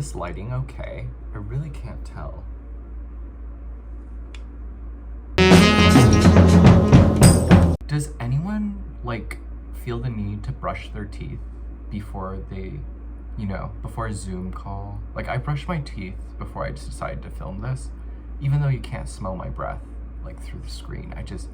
this lighting okay? I really can't tell. Does anyone, like, feel the need to brush their teeth before they, you know, before a Zoom call? Like, I brushed my teeth before I decided to film this, even though you can't smell my breath, like, through the screen. I don't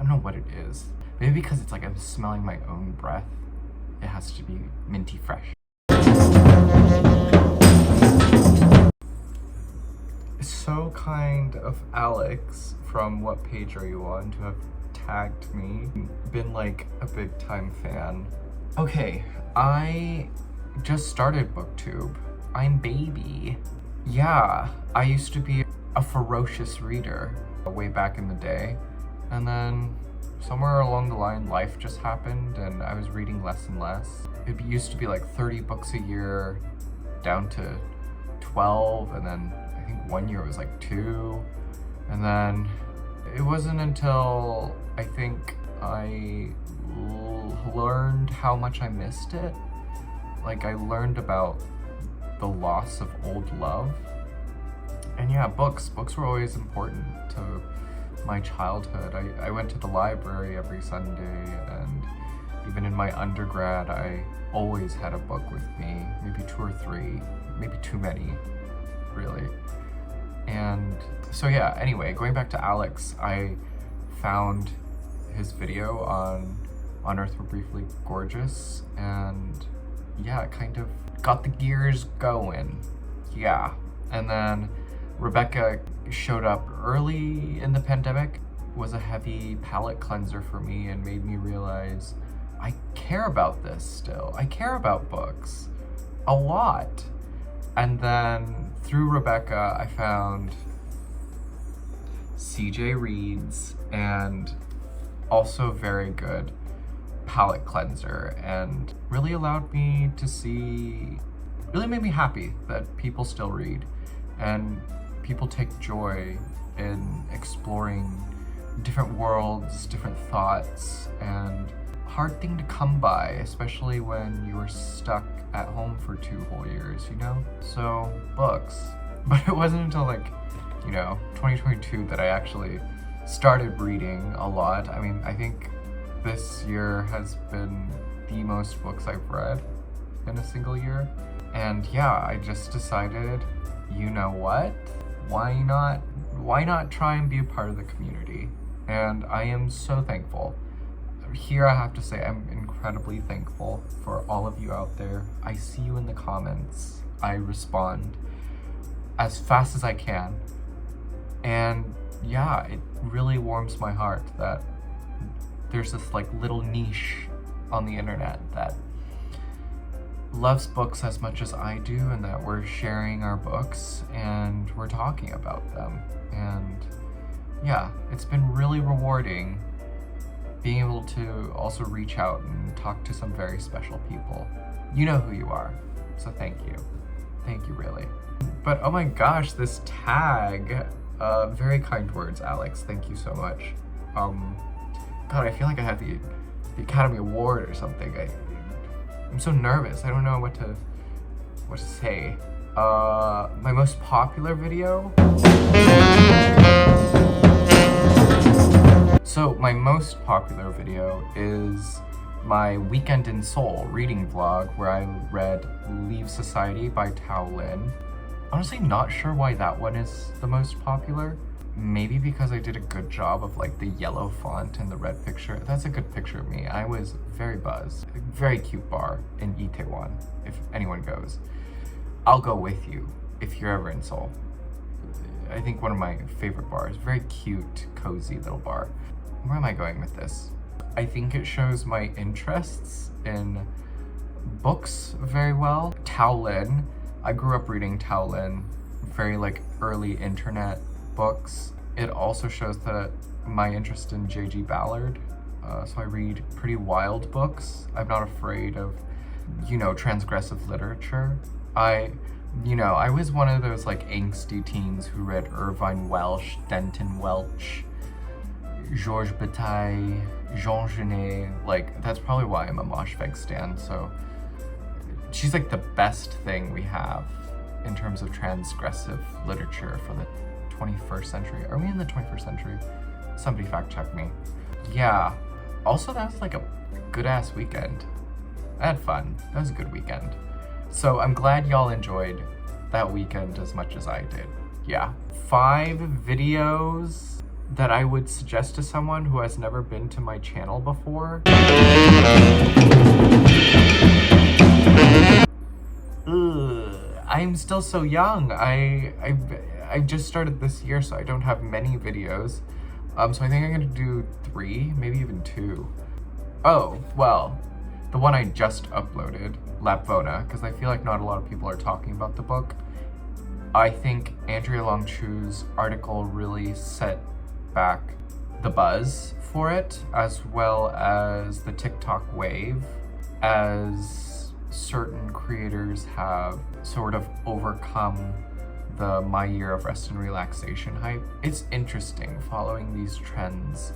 know what it is. Maybe because it's like I'm smelling my own breath. It has to be minty fresh. It's so kind of Alex from What Page Are You On to have tagged me. Been like a big time fan. Okay, I just started Booktube. I'm baby. Yeah, I used to be a ferocious reader way back in the day, and then somewhere along the line life just happened and I was reading less and less. It used to be like 30 books a year down to 12, and then I think one year it was like 2, and then it wasn't until I think I learned how much I missed it. Like, I learned about the loss of old love. And yeah, books were always important to my childhood. I went to the library every Sunday, and even in my undergrad, I always had a book with me, maybe 2 or 3, maybe too many, really. And so yeah, anyway, going back to Alex, I found his video on Earth We're Briefly Gorgeous, and yeah, it kind of got the gears going. Yeah. And then Rebecca showed up early in the pandemic, was a heavy palate cleanser for me, and made me realize I care about this still. I care about books a lot. And then through Rebecca, I found CJ Reads, and also very good palate cleanser, and really allowed me to see, really made me happy that people still read and people take joy in exploring different worlds, different thoughts, and hard thing to come by, especially when you were stuck at home for 2 whole years, you know? So, books. But it wasn't until like, you know, 2022 that I actually started reading a lot. I mean, I think this year has been the most books I've read in a single year. And yeah, I just decided, you know what? Why not try and be a part of the community? And I am so thankful. Here I have to say I'm incredibly thankful for all of you out there. I see you in the comments. I respond as fast as I can. And yeah, it really warms my heart that there's this like little niche on the internet that loves books as much as I do, and that we're sharing our books and we're talking about them. And yeah, it's been really rewarding being able to also reach out and talk to some very special people. You know who you are, so thank you. Thank you, really. But oh my gosh, this tag, very kind words, Alex, thank you so much. God, I feel like I had the Academy Award or something. I'm so nervous, I don't know what to say. My most popular video? So my most popular video is my Weekend in Seoul reading vlog, where I read Leave Society by Tao Lin. Honestly, not sure why that one is the most popular. Maybe because I did a good job of like the yellow font and the red picture. That's a good picture of me. I was very buzzed. Very cute bar in Itaewon, if anyone goes. I'll go with you if you're ever in Seoul. I think one of my favorite bars. Very cute, cozy little bar. Where am I going with this? I think it shows my interests in books very well. Tao Lin. I grew up reading Tao Lin, very like early internet books. It also shows that my interest in J.G. Ballard. So I read pretty wild books. I'm not afraid of, you know, transgressive literature. I was one of those like angsty teens who read Irvine Welsh, Denton Welch, Georges Bataille, Jean Genet. Like, that's probably why I'm a Moshfegh stan. So she's like the best thing we have in terms of transgressive literature for the 21st century. Are we in the 21st century? Somebody fact check me. Yeah. Also, that was like a good ass weekend. I had fun. That was a good weekend. So I'm glad y'all enjoyed that weekend as much as I did. Yeah. 5 videos that I would suggest to someone who has never been to my channel before. I'm still so young. I just started this year, so I don't have many videos. So I think I'm gonna do 3, maybe even 2. Oh, well, the one I just uploaded, LAPVONA, because I feel like not a lot of people are talking about the book. I think Andrea Longchu's article really set back the buzz for it, as well as the TikTok wave, as certain creators have sort of overcome the My Year of Rest and Relaxation hype. It's interesting following these trends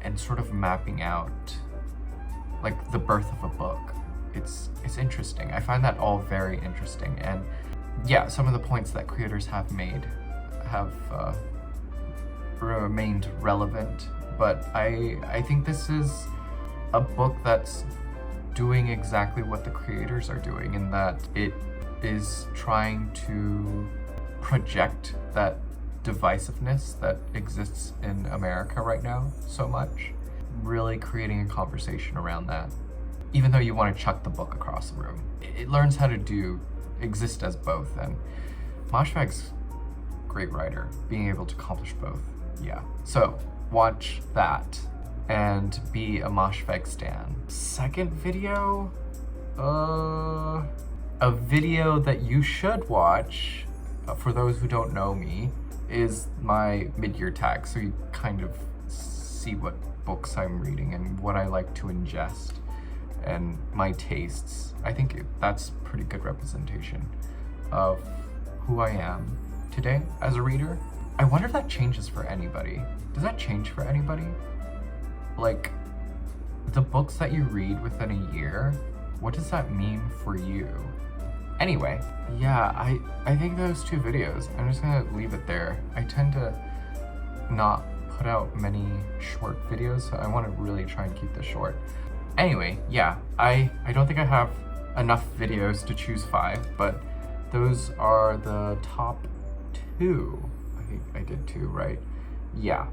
and sort of mapping out like the birth of a book. It's interesting. I find that all very interesting. And yeah, some of the points that creators have made have remained relevant, but I think this is a book that's doing exactly what the creators are doing, in that it is trying to project that divisiveness that exists in America right now so much, really creating a conversation around that. Even though you want to chuck the book across the room, it learns how to exist as both, and Moshfegh's great writer, being able to accomplish both. Yeah, so watch that and be a Moshfegh stan. Second video, a video that you should watch, for those who don't know me, is my mid-year tag, so you kind of see what books I'm reading and what I like to ingest and my tastes. I think that's pretty good representation of who I am today as a reader. I wonder if that changes for anybody. Does that change for anybody? Like, the books that you read within a year, what does that mean for you? Anyway, yeah, I think those 2 videos, I'm just gonna leave it there. I tend to not put out many short videos, so I want to really try and keep this short. Anyway, yeah, I don't think I have enough videos to choose 5, but those are the top 2. I think I did 2, right? Yeah,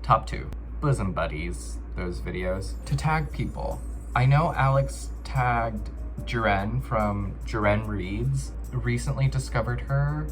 top 2. Bosom buddies, those videos. To tag people, I know Alex tagged Ceren from Ceren Reads. Recently discovered her.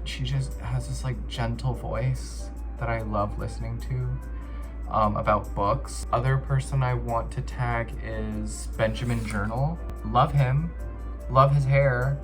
She just has this like gentle voice that I love listening to about books. Other person I want to tag is Benjamin Journal. Love him, love his hair.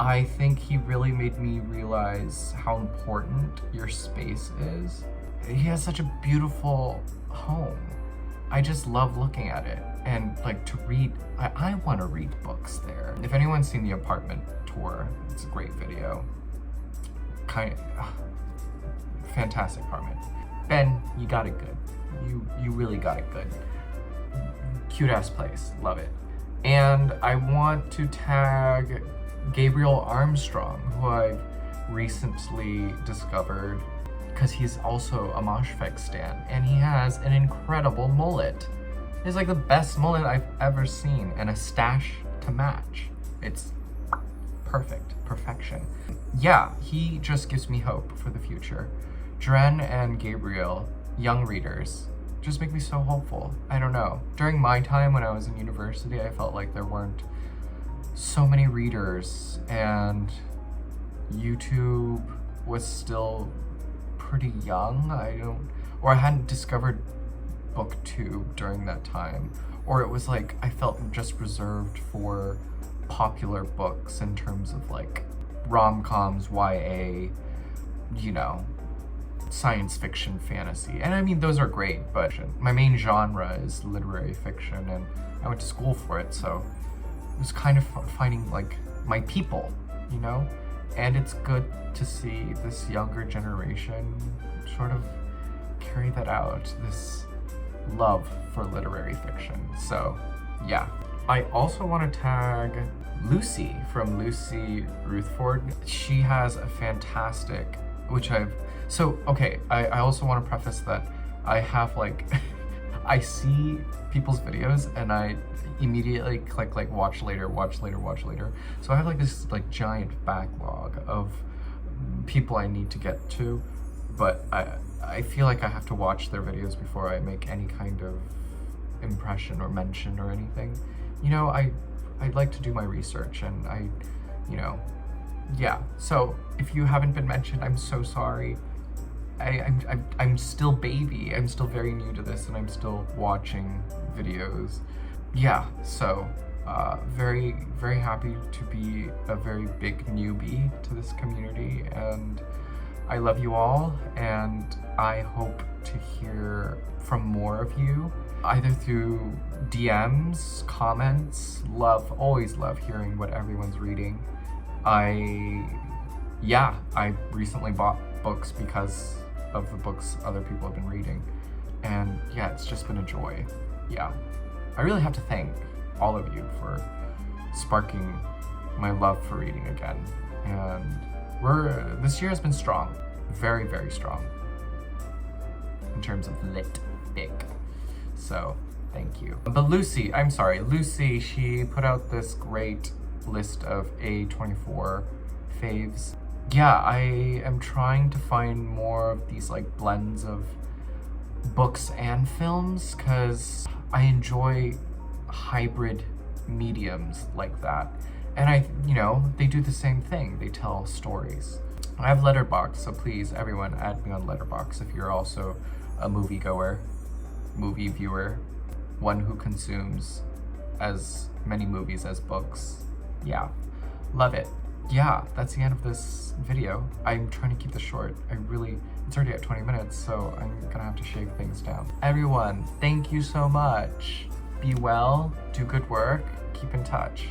I think he really made me realize how important your space is. He has such a beautiful home. I just love looking at it, and like to read, I want to read books there. If anyone's seen the apartment tour, it's a great video. Fantastic apartment. Ben, you got it good. You really got it good. Cute ass place, love it. And I want to tag Gabriel Armstrong, who I've recently discovered, because he's also a Moshfegh stan, and he has an incredible mullet. It's like the best mullet I've ever seen, and a stash to match. It's perfect, perfection. Yeah, he just gives me hope for the future. Ceren and Gabriel, young readers, just make me so hopeful. I don't know. During my time when I was in university, I felt like there weren't so many readers, and YouTube was still pretty young. I hadn't discovered Booktube during that time, or it was like I felt just reserved for popular books in terms of like rom-coms, YA, you know, science fiction, fantasy. And I mean, those are great, but my main genre is literary fiction, and I went to school for it, so it was kind of finding like my people, you know? And it's good to see this younger generation sort of carry that out, this love for literary fiction. So yeah, I also want to tag Lucy from Lucy Ruthford. She has a fantastic, I also want to preface that I have like, I see people's videos and I immediately click like watch later, watch later, watch later. So I have like this like giant backlog of people I need to get to, but I feel like I have to watch their videos before I make any kind of impression or mention or anything. You know, I'd like to do my research and yeah. So if you haven't been mentioned, I'm so sorry. I'm still baby. I'm still very new to this and I'm still watching videos. Yeah, so very, very happy to be a very big newbie to this community, and I love you all, and I hope to hear from more of you, either through DMs, comments. Always love hearing what everyone's reading. I recently bought books because of the books other people have been reading, and yeah, it's just been a joy. Yeah, I really have to thank all of you for sparking my love for reading again, and this year has been strong, very, very strong in terms of lit fic, so thank you. But Lucy, she put out this great list of A24 faves. Yeah, I am trying to find more of these like blends of books and films because I enjoy hybrid mediums like that. And they do the same thing. They tell stories. I have Letterboxd, so please, everyone, add me on Letterboxd if you're also a movie viewer, one who consumes as many movies as books. Yeah, love it. Yeah, that's the end of this video. I'm trying to keep this short. It's already at 20 minutes, so I'm gonna have to shave things down. Everyone, thank you so much. Be well, do good work, keep in touch.